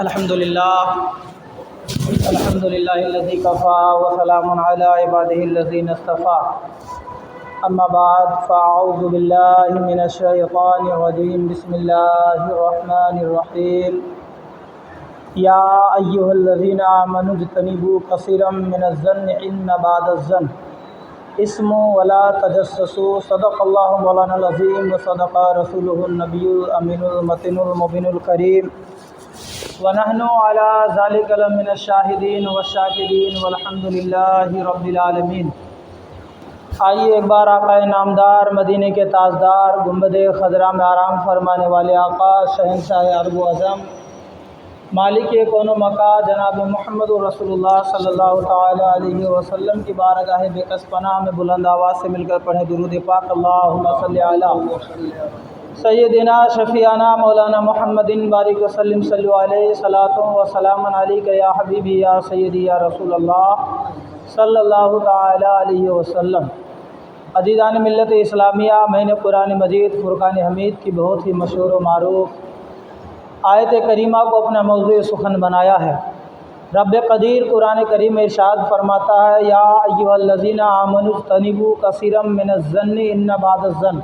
الحمد للہ الذی کفا وسلام علی عبادہ الذین اصطفى اما بعد فاعوذ باللہ من الشیطان الرجیم بسم اللہ الرحمن الرحیم یا ایھا الذین آمنوا اجتنبوا کثیرا من الظن ان بعض الظن اسم ولا تجسسوا صدق اللہ مولانا العظیم وصدق رسولہ النبی الامین المتین المبین الکریم ونحن على ذلك لمن الشاہدین والشاکرین والحمد للہ رب العالمین۔ آئیے ایک بار آقا نامدار مدینے کے تاجدار گنبد خضرا میں آرام فرمانے والے آقا شہنشاہ عرب و عجم مالک کون و مکا جناب محمد رسول اللہ صلی اللہ تعالی علیہ وسلم کی بارگاہ بے کس پناہ میں بلند آواز سے مل کر پڑھیں درود پاک اللہم صلی علی سیدنا شفیعنا مولانا محمد بارک وسلم صلی علیہ صلاۃ و سلام علیک یا حبیبی یا سیدی یا رسول اللہ صلی اللہ تعالی علیہ وسلم۔ عزیزان ملت اسلامیہ، میں نے قرآن مجید فرقان حمید کی بہت ہی مشہور و معروف آیت کریمہ کو اپنا موضوع سخن بنایا ہے۔ رب قدیر قرآن کریم میں ارشاد فرماتا ہے یا ایھا الذین آمنوا اجتنبوا کثیرا من الظن ان بعض الظن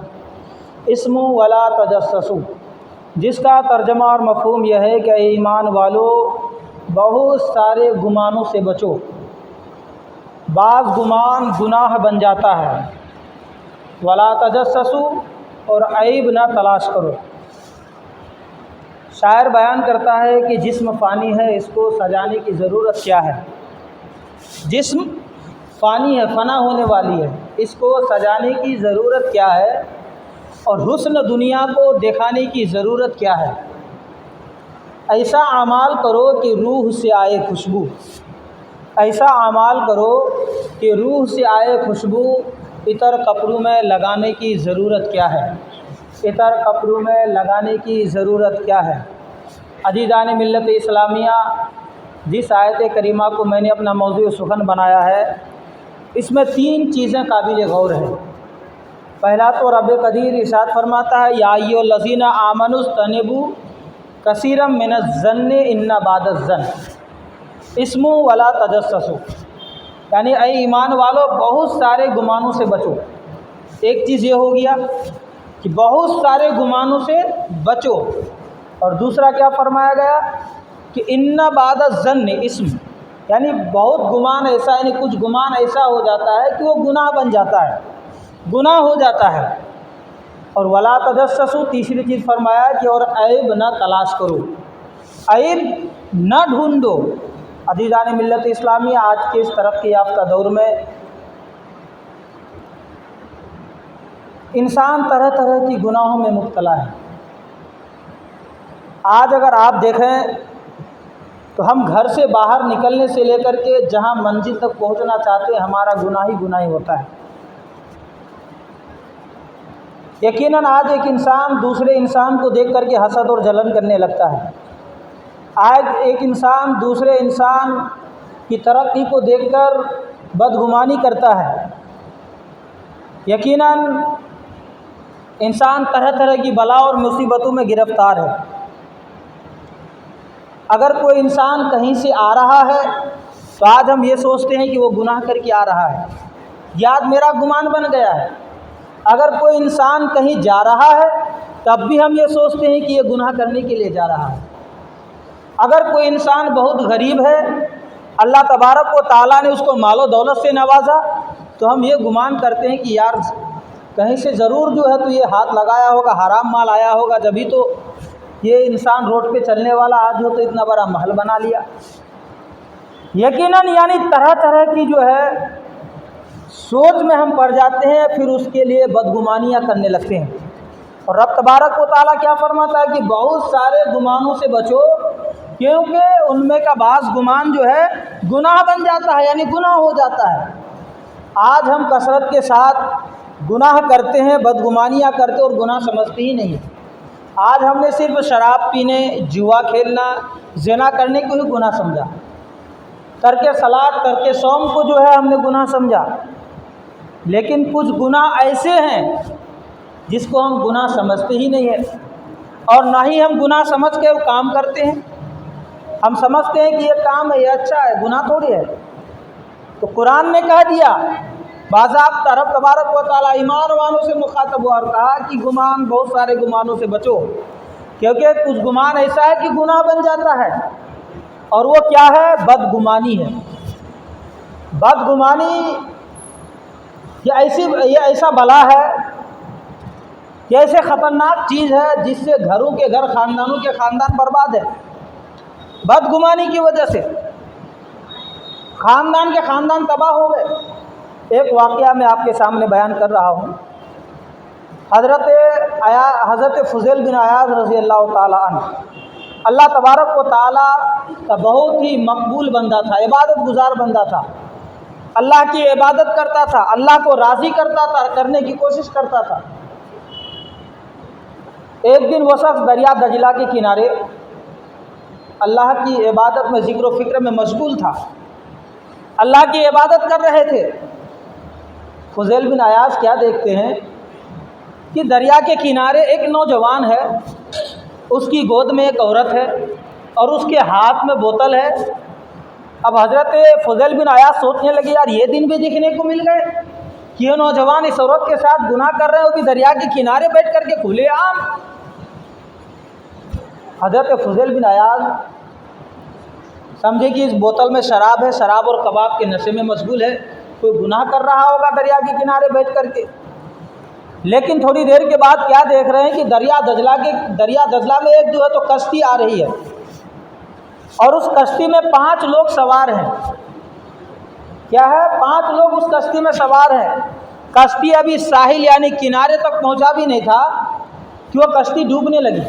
اسم ولا تجسسوا، جس کا ترجمہ اور مفہوم یہ ہے کہ اے ایمان والو بہت سارے گمانوں سے بچو، بعض گمان گناہ بن جاتا ہے، ولا تجسسوا اور عیب نہ تلاش کرو۔ شاعر بیان کرتا ہے کہ جسم فانی ہے، اس کو سجانے کی ضرورت کیا ہے؟ جسم فانی ہے، فنا ہونے والی ہے، اس کو سجانے کی ضرورت کیا ہے؟ اور حسن دنیا کو دکھانے کی ضرورت کیا ہے؟ ایسا اعمال کرو کہ روح سے آئے خوشبو، ایسا اعمال کرو کہ روح سے آئے خوشبو۔ عطر کپڑوں میں لگانے کی ضرورت کیا ہے؟ عطر کپڑوں میں لگانے کی ضرورت کیا ہے؟ عزیزان ملت اسلامیہ، جس آیت کریمہ کو میں نے اپنا موضوع سخن بنایا ہے، اس میں تین چیزیں قابل غور ہیں۔ پہلا تو رب قدیر ارشاد فرماتا ہے یا ایھا الذین آمنوا اجتنبوا کثیرا من الظن ان بعض الظن اسم ولا تجسسوا، یعنی اے ایمان والو بہت سارے گمانوں سے بچو۔ ایک چیز یہ ہو گیا کہ بہت سارے گمانوں سے بچو، اور دوسرا کیا فرمایا گیا کہ ان بعض الظن اسم، یعنی بہت گمان ایسا، یعنی کچھ گمان ایسا ہو جاتا ہے کہ وہ گناہ بن جاتا ہے، گناہ ہو جاتا ہے۔ اور ولا تجسسوا، تیسری چیز فرمایا کہ اور عیب نہ تلاش کرو، عیب نہ ڈھونڈو۔ عزیزان ملت اسلامی، آج کے اس ترقی یافتہ دور میں انسان طرح طرح کی گناہوں میں مبتلا ہے۔ آج اگر آپ دیکھیں تو ہم گھر سے باہر نکلنے سے لے کر کے جہاں منزل تک پہنچنا چاہتے ہیں، ہمارا گناہ ہی گناہ ہوتا ہے۔ یقیناً آج ایک انسان دوسرے انسان کو دیکھ کر کے حسد اور جلن کرنے لگتا ہے۔ آج ایک انسان دوسرے انسان کی ترقی کو دیکھ کر بدگمانی کرتا ہے۔ یقیناً انسان طرح طرح کی بلا اور مصیبتوں میں گرفتار ہے۔ اگر کوئی انسان کہیں سے آ رہا ہے تو آج ہم یہ سوچتے ہیں کہ وہ گناہ کر کے آ رہا ہے، یہ آج میرا گمان بن گیا ہے۔ اگر کوئی انسان کہیں جا رہا ہے تب بھی ہم یہ سوچتے ہیں کہ یہ گناہ کرنے کے لیے جا رہا ہے۔ اگر کوئی انسان بہت غریب ہے، اللہ تبارک و تعالیٰ نے اس کو مال و دولت سے نوازا، تو ہم یہ گمان کرتے ہیں کہ یار کہیں سے ضرور جو ہے تو یہ ہاتھ لگایا ہوگا، حرام مال آیا ہوگا، جبھی تو یہ انسان روڈ پہ چلنے والا آج ہو تو اتنا بڑا محل بنا لیا۔ یقیناً یعنی طرح طرح کی جو ہے سوچ میں ہم پڑ جاتے ہیں، پھر اس کے لیے بدگمانیاں کرنے لگتے ہیں۔ اور رب تبارک و تعالیٰ کیا فرماتا ہے کہ بہت سارے گمانوں سے بچو، کیونکہ ان میں کا بعض گمان جو ہے گناہ بن جاتا ہے، یعنی گناہ ہو جاتا ہے۔ آج ہم کثرت کے ساتھ گناہ کرتے ہیں، بدگمانیاں کرتے اور گناہ سمجھتے ہی نہیں ہیں۔ آج ہم نے صرف شراب پینے، جوا کھیلنا، زنا کرنے کو ہی گناہ سمجھا، ترک صلاۃ، ترک صوم کو جو ہے ہم نے گناہ سمجھا۔ لیکن کچھ گناہ ایسے ہیں جس کو ہم گناہ سمجھتے ہی نہیں ہیں، اور نہ ہی ہم گناہ سمجھ کے کام کرتے ہیں۔ ہم سمجھتے ہیں کہ یہ کام ہے، یہ اچھا ہے، گناہ تھوڑی ہے۔ تو قرآن نے کہہ دیا، باضابطہ رب تبارک و تعالیٰ ایمان والوں سے مخاطب ہوا اور کہا کہ گمان، بہت سارے گمانوں سے بچو، کیونکہ کچھ گمان ایسا ہے کہ گناہ بن جاتا ہے، اور وہ کیا ہے؟ بدگمانی ہے۔ بدگمانی یہ ایسا بلا ہے، یہ ایسے خطرناک چیز ہے جس سے گھروں کے گھر، خاندانوں کے خاندان برباد ہے۔ بدگمانی کی وجہ سے خاندان کے خاندان تباہ ہو گئے۔ ایک واقعہ میں آپ کے سامنے بیان کر رہا ہوں۔ حضرت فضیل بن عیاض رضی اللہ تعالیٰ عنہ، اللہ تبارک و تعالیٰ کا بہت ہی مقبول بندہ تھا، عبادت گزار بندہ تھا، اللہ کی عبادت کرتا تھا، اللہ کو راضی کرتا تھا، کرنے کی کوشش کرتا تھا۔ ایک دن وہ شخص دریا دجلہ کے کنارے اللہ کی عبادت میں، ذکر و فکر میں مشغول تھا، اللہ کی عبادت کر رہے تھے۔ فضیل بن عیاض کیا دیکھتے ہیں کہ دریا کے کنارے ایک نوجوان ہے، اس کی گود میں ایک عورت ہے اور اس کے ہاتھ میں بوتل ہے۔ اب حضرت فضیل بن عیاض سوچنے لگے، یار یہ دن بھی دیکھنے کو مل گئے کہ یہ نوجوان اس عورت کے ساتھ گناہ کر رہے ہیں، وہ بھی دریا کے کنارے بیٹھ کر کے کھلے عام۔ حضرت فضیل بن عیاض سمجھے کہ اس بوتل میں شراب ہے، شراب اور کباب کے نشے میں مشغول ہے، کوئی گناہ کر رہا ہوگا دریا کے کنارے بیٹھ کر کے۔ لیکن تھوڑی دیر کے بعد کیا دیکھ رہے ہیں کہ دریا دجلہ میں ایک جو ہے تو کشتی آ رہی ہے، اور اس کشتی میں 5 لوگ سوار ہیں۔ کیا ہے؟ 5 لوگ اس کشتی میں سوار ہیں۔ کشتی ابھی ساحل یعنی کنارے تک پہنچا بھی نہیں تھا کہ وہ کشتی ڈوبنے لگی۔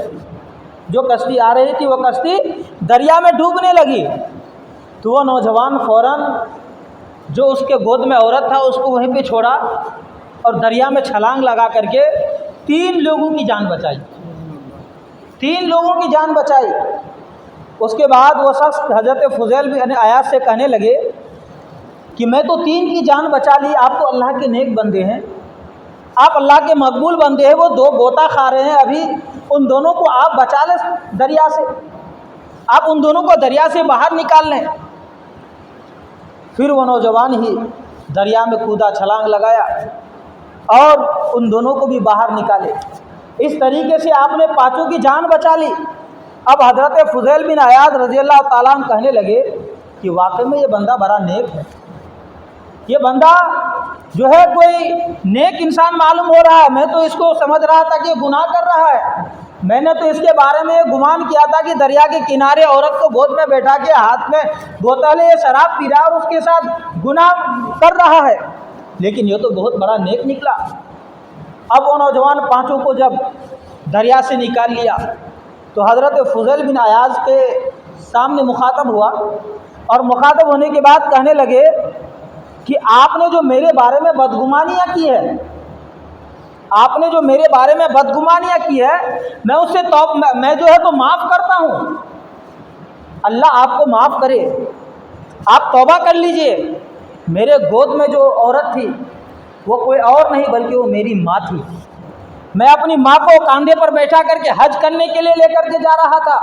جو کشتی آ رہی تھی وہ کشتی دریا میں ڈوبنے لگی، تو وہ نوجوان فوراً جو اس کے گود میں عورت تھا اس کو وہیں پہ چھوڑا اور دریا میں چھلانگ لگا کر کے 3 لوگوں کی جان بچائی۔ 3 لوگوں کی جان بچائی۔ اس کے بعد وہ شخص حضرت فضیل بن عیاض سے کہنے لگے کہ میں تو 3 کی جان بچا لی، آپ تو اللہ کے نیک بندے ہیں، آپ اللہ کے مقبول بندے ہیں، وہ 2 غوطہ کھا رہے ہیں، ابھی ان دونوں کو آپ بچا لیں دریا سے، آپ ان دونوں کو دریا سے باہر نکال لیں۔ پھر وہ نوجوان ہی دریا میں کودا، چھلانگ لگایا اور ان دونوں کو بھی باہر نکالے۔ اس طریقے سے آپ نے 5 کی جان بچا لی۔ اب حضرت فضیل بن عیاض رضی اللہ تعالیٰ عنہ کہنے لگے کہ واقعی میں یہ بندہ بڑا نیک ہے، یہ بندہ جو ہے کوئی نیک انسان معلوم ہو رہا ہے، میں تو اس کو سمجھ رہا تھا کہ یہ گناہ کر رہا ہے، میں نے تو اس کے بارے میں گمان کیا تھا کہ دریا کے کنارے عورت کو گود میں بیٹھا کے ہاتھ میں بوتل ہے، شراب پی رہا ہے اور اس کے ساتھ گناہ کر رہا ہے، لیکن یہ تو بہت بڑا نیک نکلا۔ اب وہ نوجوان 5 کو جب دریا سے نکال لیا تو حضرت فضیل بن عیاض کے سامنے مخاطب ہوا، اور مخاطب ہونے کے بعد کہنے لگے کہ آپ نے جو میرے بارے میں بدگمانیاں کی ہے، آپ نے جو میرے بارے میں بدگمانیاں کی ہے، میں اس سے میں جو ہے تو معاف کرتا ہوں، اللہ آپ کو معاف کرے، آپ توبہ کر لیجئے۔ میرے گود میں جو عورت تھی وہ کوئی اور نہیں بلکہ وہ میری ماں تھی، میں اپنی ماں کو کاندھے پر بیٹھا کر کے حج کرنے کے لیے لے کر کے جا رہا تھا،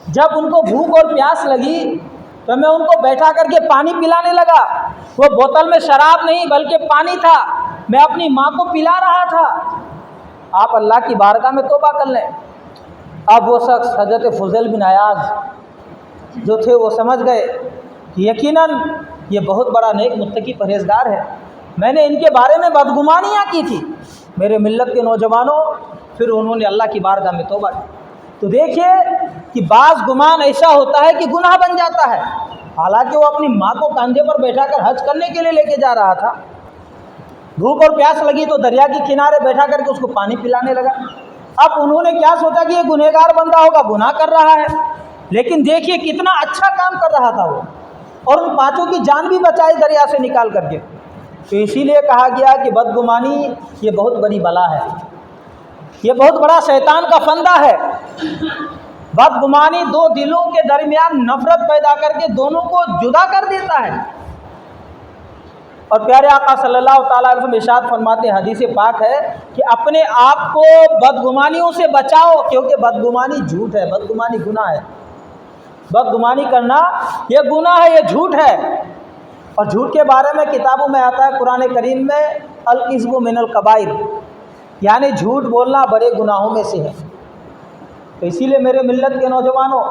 جب ان کو بھوک اور پیاس لگی تو میں ان کو بیٹھا کر کے پانی پلانے لگا، وہ بوتل میں شراب نہیں بلکہ پانی تھا، میں اپنی ماں کو پلا رہا تھا، آپ اللہ کی بارگاہ میں توبہ کر لیں۔ اب وہ شخص حضرت فضیل بن عیاض جو تھے وہ سمجھ گئے کہ یقیناً یہ بہت بڑا نیک متقی پرہیزگار ہے، میں نے ان کے بارے میں بدگمانیاں کی تھی میرے ملت کے نوجوانوں، پھر انہوں نے اللہ کی بارگاہ میں توبہ کی۔ تو دیکھیے کہ بعض گمان ایسا ہوتا ہے کہ گناہ بن جاتا ہے، حالانکہ وہ اپنی ماں کو کاندھے پر بیٹھا کر حج کرنے کے لیے لے کے جا رہا تھا، بھوک اور پیاس لگی تو دریا کے کنارے بیٹھا کر کے اس کو پانی پلانے لگا۔ اب انہوں نے کیا سوچا کہ یہ گنہگار بندہ ہوگا، گناہ کر رہا ہے، لیکن دیکھیے کتنا اچھا کام کر رہا تھا وہ، اور ان 5 کی جان بھی بچائی دریا سے نکال کر کے۔ تو اسی لیے کہا گیا کہ بدگمانی یہ بہت بڑی بلا ہے، یہ بہت بڑا شیطان کا فندہ ہے۔ بدگمانی 2 دلوں کے درمیان نفرت پیدا کر کے دونوں کو جدا کر دیتا ہے۔ اور پیارے آقا صلی اللہ تعالیٰ علیہ وسلم ارشاد فرماتے ہیں، حدیث پاک ہے کہ اپنے آپ کو بدگمانیوں سے بچاؤ، کیونکہ بدگمانی جھوٹ ہے، بدگمانی گناہ ہے۔ بدگمانی کرنا یہ گناہ ہے، یہ جھوٹ ہے، اور جھوٹ کے بارے میں کتابوں میں آتا ہے قرآن کریم میں الکذب من الکبائر، یعنی جھوٹ بولنا بڑے گناہوں میں سے ہے۔ تو اسی لیے میرے ملت کے نوجوانوں،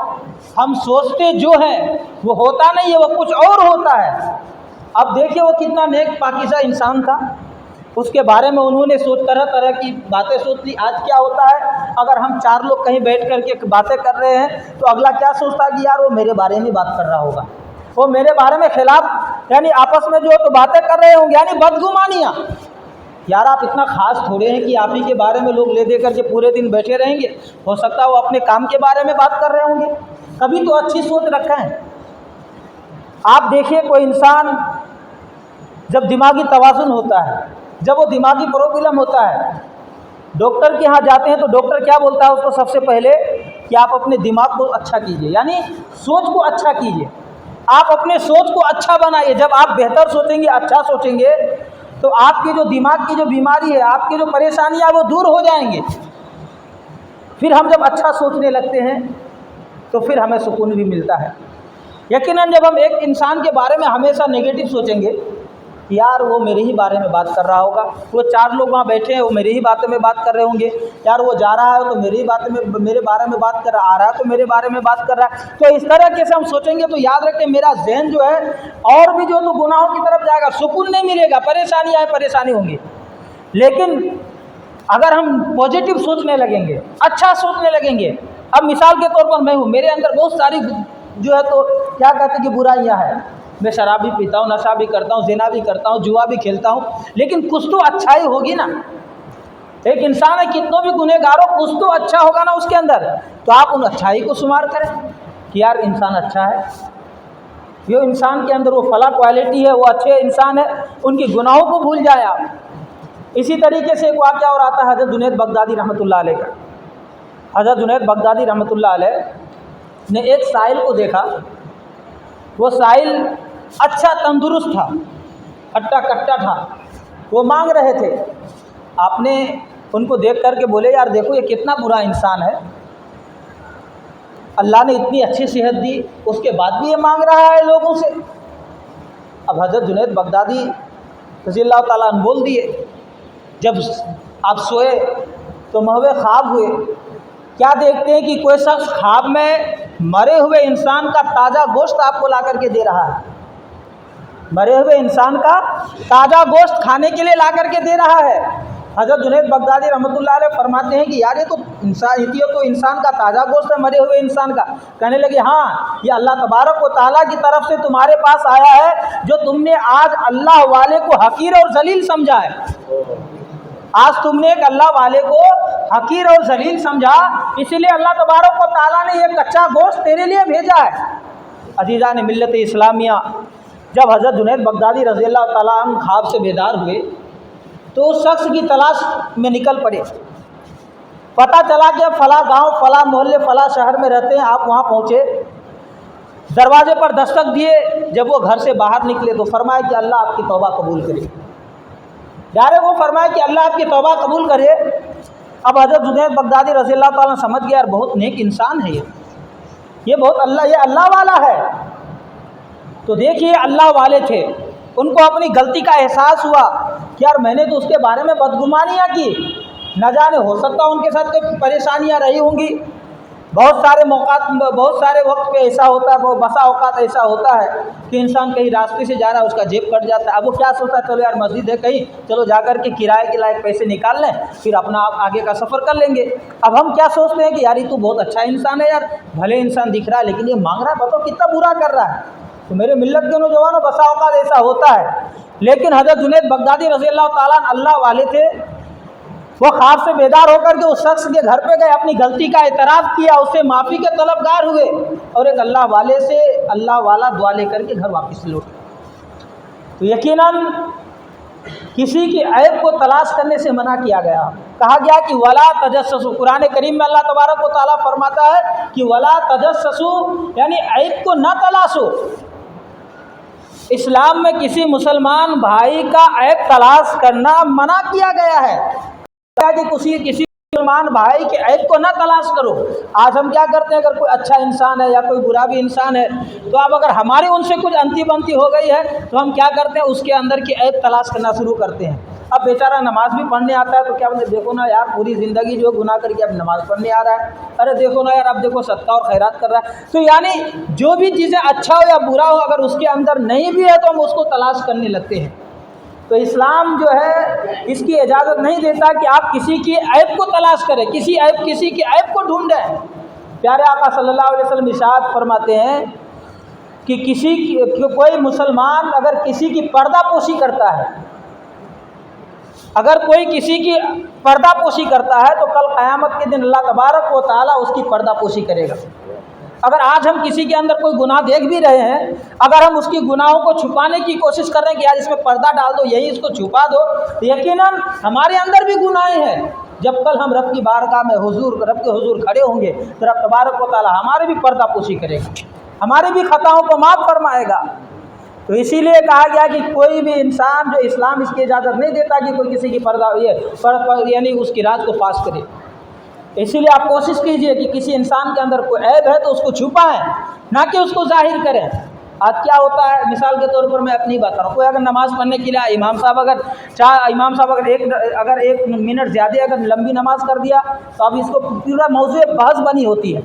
ہم سوچتے جو ہیں وہ ہوتا نہیں ہے، وہ کچھ اور ہوتا ہے۔ اب دیکھیں وہ کتنا نیک پاکیزہ انسان تھا، اس کے بارے میں انہوں نے طرح طرح کی باتیں سوچ لی۔ آج کیا ہوتا ہے، اگر ہم 4 لوگ کہیں بیٹھ کر کے باتیں کر رہے ہیں تو اگلا کیا سوچتا ہے کہ یار وہ میرے بارے میں بات کر رہا ہوگا، وہ میرے بارے میں خلاف، یعنی آپس میں جو تو باتیں کر رہے ہوں گے، یعنی بدگمانیاں۔ یار آپ اتنا خاص تھوڑے ہیں کہ آپ ہی کے بارے میں لوگ لے دے کر کے پورے دن بیٹھے رہیں گے، ہو سکتا ہے وہ اپنے کام کے بارے میں بات کر رہے ہوں گے۔ کبھی تو اچھی سوچ رکھیں۔ آپ دیکھیے کوئی انسان جب دماغی توازن ہوتا ہے، جب وہ دماغی پرابلم ہوتا ہے، ڈاکٹر کے ہاں جاتے ہیں تو ڈاکٹر کیا بولتا ہے اس کو سب سے پہلے کہ آپ اپنے دماغ کو اچھا کیجئے، یعنی سوچ کو اچھا کیجئے، آپ اپنے سوچ کو اچھا بنائیے۔ جب آپ بہتر سوچیں گے، اچھا سوچیں گے تو آپ کی جو دماغ کی جو بیماری ہے، آپ کی جو پریشانیاں وہ دور ہو جائیں گے۔ پھر ہم جب اچھا سوچنے لگتے ہیں تو پھر ہمیں سکون بھی ملتا ہے۔ یقیناً جب ہم ایک انسان کے بارے میں ہمیشہ نگیٹو سوچیں گے، یار وہ میرے ہی بارے میں بات کر رہا ہوگا، وہ 4 لوگ وہاں بیٹھے ہیں وہ میرے ہی باتوں میں بات کر رہے ہوں گے، یار وہ جا رہا ہے تو میرے ہی باتوں میں میرے بارے میں بات کر رہا، آ رہا ہے تو میرے بارے میں بات کر رہا ہے۔ تو اس طرح سے ہم سوچیں گے تو یاد رکھیں میرا ذہن جو ہے اور بھی جو تو گناہوں کی طرف جائے گا، سکون نہیں ملے گا، پریشانی ہوں گی۔ لیکن اگر ہم پازیٹیو سوچنے لگیں گے، اچھا سوچنے لگیں گے، اب مثال کے طور پر میں ہوں، میرے اندر بہت ساری جو ہے تو کیا کہتے ہیں کہ برائیاں ہیں، میں شراب بھی پیتا ہوں، نشہ بھی کرتا ہوں، زنا بھی کرتا ہوں، جوا بھی کھیلتا ہوں، لیکن کچھ تو اچھائی ہوگی نا۔ ایک انسان ہے، کتنوں بھی گنہگار ہو، کچھ تو اچھا ہوگا نا اس کے اندر، تو آپ ان اچھائی کو شمار کریں کہ یار انسان اچھا ہے، یہ انسان کے اندر وہ فلاں کوالٹی ہے، وہ اچھے انسان ہے، ان کی گناہوں کو بھول جائے آپ۔ اسی طریقے سے ایک واقعہ اور آتا ہے حضرت جنید بغدادی رحمۃ اللہ علیہ کا۔ حضرت جنید بغدادی رحمۃ اللہ علیہ نے ایک سائل کو دیکھا، وہ سائل اچھا تندرست تھا، ہٹا کٹا تھا، وہ مانگ رہے تھے۔ آپ نے ان کو دیکھ کر کے بولے یار دیکھو یہ کتنا برا انسان ہے، اللہ نے اتنی اچھی صحت دی، اس کے بعد بھی یہ مانگ رہا ہے لوگوں سے۔ اب حضرت جنید بغدادی رضی اللہ تعالیٰ عنہ بول دیے، جب آپ سوئے تو محو خواب ہوئے، کیا دیکھتے ہیں کہ کوئی شخص خواب میں مرے ہوئے انسان کا تازہ گوشت آپ کو لا کر کے دے رہا ہے، مرے ہوئے انسان کا تازہ گوشت کھانے کے لیے لا کر کے دے رہا ہے۔ حضرت جنید بغدادی رحمۃ اللہ علیہ فرماتے ہیں کہ یار یہ تو انسان کا تازہ گوشت ہے، مرے ہوئے انسان کا۔ کہنے لگے ہاں یہ اللہ تبارک و تعالیٰ کی طرف سے تمہارے پاس آیا ہے، جو تم نے آج اللہ والے کو حقیر اور ذلیل سمجھا ہے، آج تم نے ایک اللہ والے کو حقیر اور ذلیل سمجھا، اسی لیے اللہ تبارک و تعالیٰ نے یہ کچا گوشت تیرے لیے بھیجا ہے۔ عزیزان ملت اسلامیہ، جب حضرت جنید بغدادی رضی اللہ تعالیٰ عنہ خواب سے بیدار ہوئے تو اس شخص کی تلاش میں نکل پڑے۔ پتہ چلا کہ فلاں گاؤں، فلاں محلے، فلاں شہر میں رہتے ہیں، آپ وہاں پہنچے، دروازے پر دستک دیے، جب وہ گھر سے باہر نکلے تو فرمایا کہ اللہ آپ کی توبہ قبول کرے۔ یار وہ فرمایا کہ اللہ آپ کی توبہ قبول کرے۔ اب حضرت جنید بغدادی رضی اللہ تعالیٰ سمجھ گیا یار بہت نیک انسان ہے یہ بہت یہ اللہ والا ہے۔ تو دیکھیے اللہ والے تھے، ان کو اپنی غلطی کا احساس ہوا کہ یار میں نے تو اس کے بارے میں بدگمانیاں کی، نہ جانے ہو سکتا ان کے ساتھ کوئی پریشانیاں رہی ہوں گی۔ بہت سارے وقت پہ ایسا ہوتا ہے، بسا اوقات ایسا ہوتا ہے کہ انسان کہیں راستے سے جا رہا ہے، اس کا جیب کٹ جاتا ہے، اب وہ کیا سوچتا ہے چلو یار مسجد ہے کہیں، چلو جا کر کے کرائے کے لائق پیسے نکال لیں، پھر اپنا آپ آگے کا سفر کر لیں گے۔ اب ہم کیا سوچتے ہیں کہ یار یہ تو بہت اچھا انسان ہے، یار بھلے انسان دکھ رہا ہے لیکن یہ مانگ رہا ہے، بتاؤ کتنا برا کر رہا ہے۔ تو میرے ملت کے نوجوانوں بسا اوقات ایسا ہوتا ہے، لیکن حضرت جنید بغدادی رضی اللہ تعالیٰ عنہ اللہ والے تھے، وہ خواب سے بیدار ہو کر کے اس شخص کے گھر پہ گئے، اپنی غلطی کا اعتراف کیا، اس سے معافی کے طلبگار ہوئے، اور ایک اللہ والے سے اللہ والا دعا لے کر کے گھر واپس لوٹے۔ تو یقیناً کسی کی عیب کو تلاش کرنے سے منع کیا گیا، کہا گیا کہ ولا تجسسوا۔ قرآن کریم میں اللہ تبارک و تعالیٰ فرماتا ہے کہ ولا تجسسوا، یعنی عیب کو نہ تلاشو۔ اسلام میں کسی مسلمان بھائی کا عیب تلاش کرنا منع کیا گیا ہے کہ کسی مسلمان بھائی کے عیب کو نہ تلاش کرو۔ آج ہم کیا کرتے ہیں، اگر کوئی اچھا انسان ہے یا کوئی برا بھی انسان ہے تو اب اگر ہماری ان سے کچھ انتی بنتی ہو گئی ہے تو ہم کیا کرتے ہیں، اس کے اندر کی عیب تلاش کرنا شروع کرتے ہیں۔ اب بیچارہ نماز بھی پڑھنے آتا ہے تو کیا بولتے، دیکھو نا یار پوری زندگی جو گناہ کر کے اب نماز پڑھنے آ رہا ہے، ارے دیکھو نا یار اب دیکھو صدقہ اور خیرات کر رہا ہے۔ تو یعنی جو بھی چیزیں اچھا ہو یا برا ہو، اگر اس کے اندر نہیں بھی ہے تو ہم اس کو تلاش کرنے لگتے ہیں۔ تو اسلام جو ہے اس کی اجازت نہیں دیتا کہ آپ کسی کی عیب کو تلاش کریں، کسی کی عیب کو ڈھونڈیں۔ پیارے آقا صلی اللہ علیہ وسلم ارشاد فرماتے ہیں کہ کوئی مسلمان اگر کسی کی پردہ پوشی کرتا ہے، اگر کوئی کسی کی پردہ پوشی کرتا ہے تو کل قیامت کے دن اللہ تبارک و تعالیٰ اس کی پردہ پوشی کرے گا۔ اگر آج ہم کسی کے اندر کوئی گناہ دیکھ بھی رہے ہیں، اگر ہم اس کی گناہوں کو چھپانے کی کوشش کر رہے ہیں کہ یار اس میں پردہ ڈال دو، یہی اس کو چھپا دو، تو یقیناً ہمارے اندر بھی گناہ ہیں۔ جب کل ہم رب کی بارگاہ میں رب کے حضور کھڑے ہوں گے تو رب تبارک و تعالیٰ ہمارے بھی پردہ پوشی کرے گا، ہماری بھی خطاؤں کو معاف فرمائے گا۔ تو اسی لیے کہا گیا کہ کوئی بھی انسان، جو اسلام اس کی اجازت نہیں دیتا کہ کوئی کسی کی پردہ یعنی اس کی راز کو فاش کرے۔ اسی لیے آپ کوشش کیجئے کہ کسی انسان کے اندر کوئی عیب ہے تو اس کو چھپائیں، نہ کہ اس کو ظاہر کریں۔ آج کیا ہوتا ہے، مثال کے طور پر میں اپنی بات کر رہا ہوں، کوئی اگر نماز پڑھنے کے لیے امام صاحب اگر ایک منٹ زیادہ اگر لمبی نماز کر دیا تو اب اس کو پورا موضوع بحث بنی ہوتی ہے۔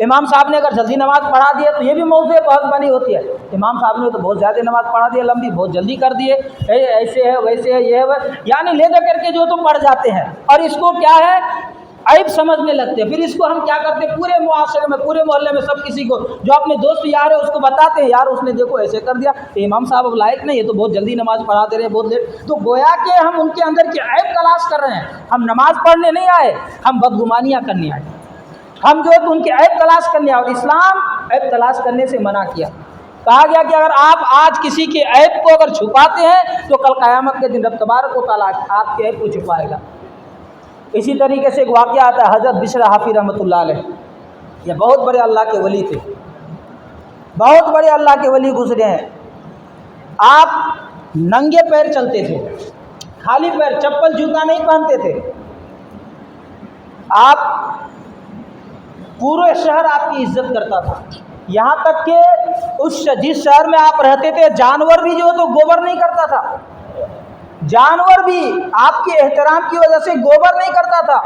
امام صاحب نے اگر جلدی نماز پڑھا دی تو یہ بھی موضوع بحث بنی ہوتی ہے، امام صاحب نے تو بہت زیادہ نماز پڑھا دی لمبی، بہت جلدی کر دیے، ایسے ہے ویسے ہے یہ ہے، یعنی لے دے کر کے جو تم پڑھ جاتے ہیں اور اس کو کیا ہے عیب سمجھنے لگتے ہیں۔ پھر اس کو ہم کیا کرتے ہیں، پورے معاشرے میں، پورے محلے میں سب کسی کو جو اپنے دوست یار ہے اس کو بتاتے ہیں، یار اس نے دیکھو ایسے کر دیا، امام صاحب اب لائق نہیں، یہ تو بہت جلدی نماز پڑھا دے رہے ہیں، بہت لیٹ۔ تو گویا کہ ہم ان کے اندر کی عیب تلاش کر رہے ہیں۔ ہم نماز پڑھنے نہیں آئے، ہم بدگمانیاں کرنے آئے، ہم جو ہے ان کی عیب تلاش کرنے آئے، اور اسلام عیب تلاش کرنے سے منع کیا۔ کہا گیا کہ اگر آپ آج کسی کے عیب کو اگر چھپاتے ہیں تو کل قیامت کے دن رب تبارک و تعالیٰ آپ کے عیب کو چھپائے گا۔ اسی طریقے سے ایک واقعہ آتا ہے، حضرت بشر حافی رحمۃ اللہ علیہ، یہ بہت بڑے اللہ کے ولی تھے، بہت بڑے اللہ کے ولی گزرے ہیں۔ آپ ننگے پیر چلتے تھے، خالی پیر، چپل جوتا نہیں پہنتے تھے۔ آپ پورے شہر آپ کی عزت کرتا تھا، یہاں تک کہ جس شہر میں آپ رہتے تھے جانور بھی جو تو گوبر نہیں کرتا تھا، جانور بھی آپ کے احترام کی وجہ سے گوبر نہیں کرتا تھا۔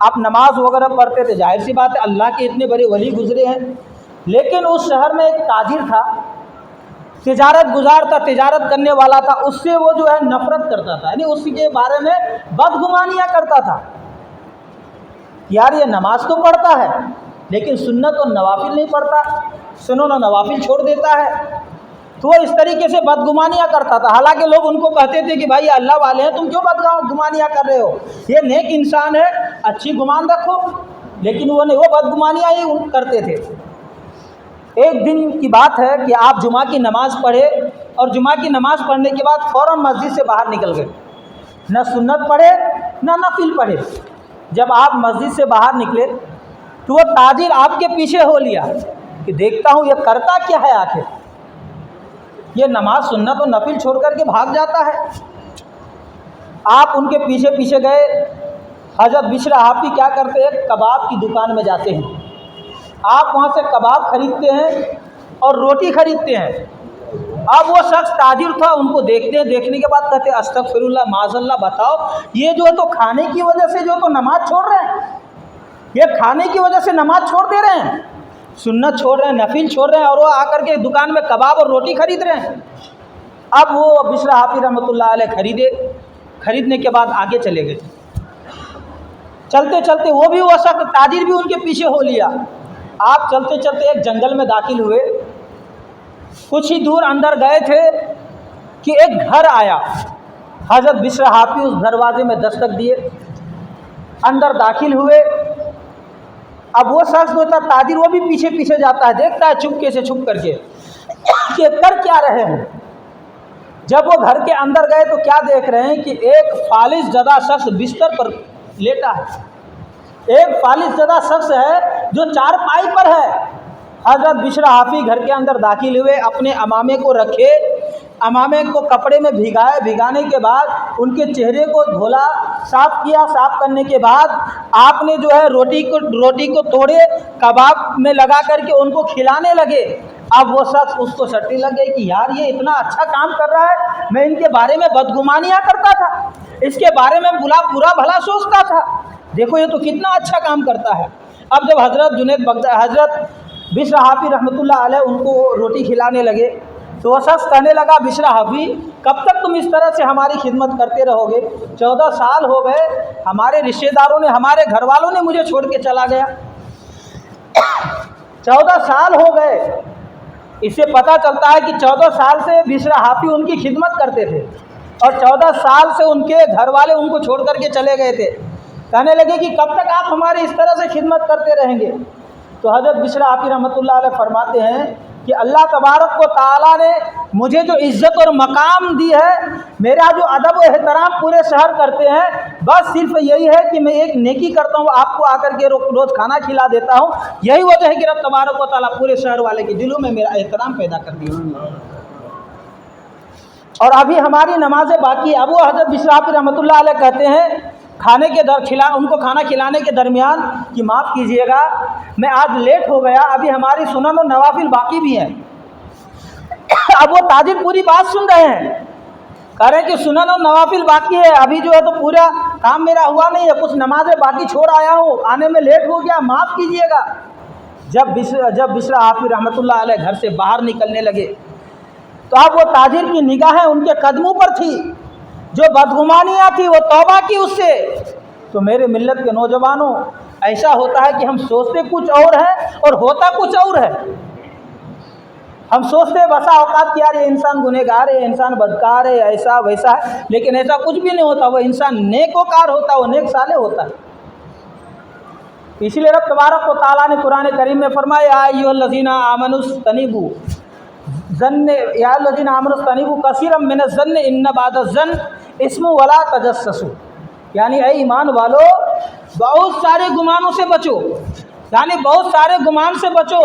آپ نماز وغیرہ پڑھتے تھے، ظاہر سی بات ہے اللہ کے اتنے بڑے ولی گزرے ہیں، لیکن اس شہر میں ایک تاجر تھا، تجارت گزار تھا، تجارت کرنے والا تھا، اس سے وہ جو ہے نفرت کرتا تھا، یعنی اس کے بارے میں بدگمانیاں کرتا تھا، یار یہ نماز تو پڑھتا ہے لیکن سنت اور نوافل نہیں پڑھتا، سنن و نوافل چھوڑ دیتا ہے۔ تو وہ اس طریقے سے بدگمانیاں کرتا تھا، حالانکہ لوگ ان کو کہتے تھے کہ بھائی اللہ والے ہیں، تم کیوں بدگمانیاں کر رہے ہو، یہ نیک انسان ہے، اچھی گمان رکھو، لیکن وہ بدگمانیاں ہی کرتے تھے۔ ایک دن کی بات ہے کہ آپ جمعہ کی نماز پڑھے اور جمعہ کی نماز پڑھنے کے بعد فوراً مسجد سے باہر نکل گئے، نہ سنت پڑھے نہ نفل پڑھے۔ جب آپ مسجد سے باہر نکلے تو وہ تاجر آپ کے پیچھے ہو لیا کہ دیکھتا ہوں یہ کرتا کیا ہے، آخر یہ نماز سنت اور نفل چھوڑ کر کے بھاگ جاتا ہے۔ آپ ان کے پیچھے پیچھے گئے۔ حضرت بشر حافی کیا کرتے ہیں، کباب کی دکان میں جاتے ہیں، آپ وہاں سے کباب خریدتے ہیں اور روٹی خریدتے ہیں۔ اب وہ شخص تاجر تھا، ان کو دیکھتے ہیں، دیکھنے کے بعد کہتے ہیں استغفر اللہ معاذ اللہ، بتاؤ یہ جو ہے تو کھانے کی وجہ سے جو تو نماز چھوڑ رہے ہیں، یہ کھانے کی وجہ سے نماز چھوڑ دے رہے ہیں، سنت چھوڑ رہے ہیں، نفل چھوڑ رہے ہیں، اور وہ آ کر کے دکان میں کباب اور روٹی خرید رہے ہیں۔ اب وہ بشر حافی رحمۃ اللہ علیہ خریدنے کے بعد آگے چلے گئے، چلتے چلتے وہ شخص تاجر بھی ان کے پیچھے ہو لیا۔ آپ چلتے چلتے ایک جنگل میں داخل ہوئے، کچھ ہی دور اندر گئے تھے کہ ایک گھر آیا۔ حضرت بشر حافی اس دروازے میں دستک دیے، اندر داخل ہوئے۔ اب وہ شخص جو تھا تاجر، وہ بھی پیچھے پیچھے جاتا ہے، دیکھتا ہے چپکے سے چھپ کر کے کہ کر کیا رہے ہیں۔ جب وہ گھر کے اندر گئے تو کیا دیکھ رہے ہیں کہ ایک فالج زدہ شخص بستر پر لیٹا ہے، ایک فالج زدہ شخص ہے جو چارپائی پر ہے۔ حضرت بشر حافی گھر کے اندر داخل ہوئے، اپنے امامے کو رکھے، امامے کو کپڑے میں بھگایا، بھگانے کے بعد ان کے چہرے کو دھولا، صاف کیا، صاف کرنے کے بعد آپ نے جو ہے روٹی کو توڑے، کباب میں لگا کر کے ان کو کھلانے لگے۔ اب وہ شخص اس کو سٹنے لگ گئے کہ یار یہ اتنا اچھا کام کر رہا ہے، میں ان کے بارے میں بدگمانیاں کرتا تھا، اس کے بارے میں برا بھلا سوچتا تھا، دیکھو یہ تو کتنا اچھا کام کرتا ہے۔ اب جب حضرت بشر حافی رحمۃ اللہ علیہ ان کو روٹی کھلانے لگے تو وہ شخص کہنے لگا، بشر حافی کب تک تم اس طرح سے ہماری خدمت کرتے رہو گے؟ 14 سال ہو گئے، ہمارے رشتہ داروں نے، ہمارے گھر والوں نے مجھے چھوڑ کے چلا گیا، 14 سال ہو گئے۔ اس سے پتہ چلتا ہے کہ 14 سال سے بشر حافی ان کی خدمت کرتے تھے اور 14 سال سے ان کے گھر والے ان کو چھوڑ کر کے چلے گئے تھے۔ کہنے لگے کہ کب تک آپ ہماری اس طرح سے خدمت کرتے رہیں گے؟ تو حضرت بشر حافی رحمۃ اللہ علیہ فرماتے ہیں کہ اللہ تبارک و تعالیٰ نے مجھے جو عزت اور مقام دی ہے، میرا جو ادب و احترام پورے شہر کرتے ہیں، بس صرف یہی ہے کہ میں ایک نیکی کرتا ہوں، آپ کو آ کر کے روز کھانا کھلا دیتا ہوں، یہی وجہ ہے کہ رب تبارک و تعالیٰ پورے شہر والے کے دلوں میں میرا احترام پیدا کر دیا۔ اور ابھی ہماری نمازیں باقی ہے۔ اب وہ حضرت بشر حافی رحمۃ اللہ علیہ کہتے ہیں ان کو کھانا کھلانے کے درمیان کہ معاف کیجیے گا میں آج لیٹ ہو گیا، ابھی ہماری سنن و نوافل باقی بھی ہیں۔ اب وہ تاجر پوری بات سن رہے ہیں، کہہ رہے ہیں کہ سنن و نوافل باقی ہے، ابھی جو ہے تو پورا کام میرا ہوا نہیں ہے، کچھ نمازیں باقی چھوڑ آیا ہوں، آنے میں لیٹ ہو گیا، معاف کیجیے گا۔ جب بشر حافی رحمۃ اللہ علیہ گھر سے باہر نکلنے لگے تو اب وہ تاجر کی نگاہیں ان کے قدموں پر تھی، جو بدگمانیاں تھی وہ توبہ کی اس سے۔ تو میرے ملت کے نوجوانوں، ایسا ہوتا ہے کہ ہم سوچتے کچھ اور ہے اور ہوتا کچھ اور ہے۔ ہم سوچتے بسا اوقات کہ یار یہ انسان گنہگار ہے، انسان بدکار ہے، ایسا ویسا ہے، لیکن ایسا کچھ بھی نہیں ہوتا، وہ انسان نیکوکار ہوتا ہے، وہ نیک صالح ہوتا ہے۔ اسی لیے رب تبارک و تعالیٰ نے قرآن کریم میں فرمایا، یا ایھا الذین آمنوا اجتنبوا کثیرا من الظن ان بعض الظن اسم ولا تجسسوا، یعنی اے ایمان والو بہت سارے گمانوں سے بچو، یعنی بہت سارے گمان سے بچو،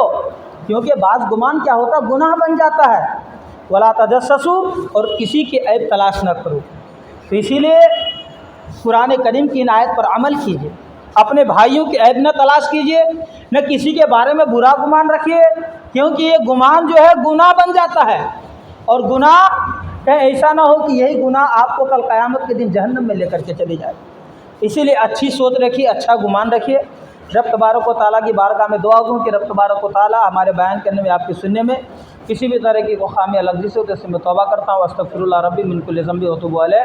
کیونکہ بعض گمان کیا ہوتا ہے، گناہ بن جاتا ہے۔ ولا تجسسوا، اور کسی کی عیب تلاش نہ کرو۔ تو اسی لیے قرآن کریم کی ان آیت پر عمل کیجیے، اپنے بھائیوں کی عیب نہ تلاش کیجیے، نہ کسی کے بارے میں برا گمان رکھیے، کیونکہ یہ گمان جو ہے گناہ بن جاتا ہے، اور گناہ کہیں ایسا نہ ہو کہ یہی گناہ آپ کو کل قیامت کے دن جہنم میں لے کر کے چلی جائے۔ اسی لیے اچھی سوچ رکھیے، اچھا گمان رکھیے۔ رب تبارک و تعالیٰ کی بارگاہ میں دعا دوں کہ رب تبارک و تعالیٰ ہمارے بیان کرنے میں، آپ کی سننے میں کسی بھی طرح کی خامی یا لغزش ہو تو اس سے میں توبہ کرتا ہوں، استغفر اللہ ربی من کل ذنب واتوب الیہ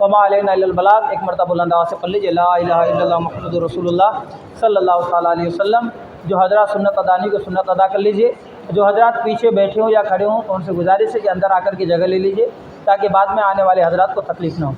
وما علینا الا البلاغ۔ ایک مرتبہ بلند آواز سے پڑھ لیجیے، لا الہ الا اللہ محمد رسول اللہ صلی اللہ تعالیٰ علیہ وسلم۔ جو حضرات سنت ادانی کو سنت ادا کر لیجیے، جو حضرات پیچھے بیٹھے ہوں یا کھڑے ہوں تو ان سے گزارش ہے کہ اندر آ کر کے جگہ لے لیجیے تاکہ بعد میں آنے والے حضرات کو تکلیف نہ ہو۔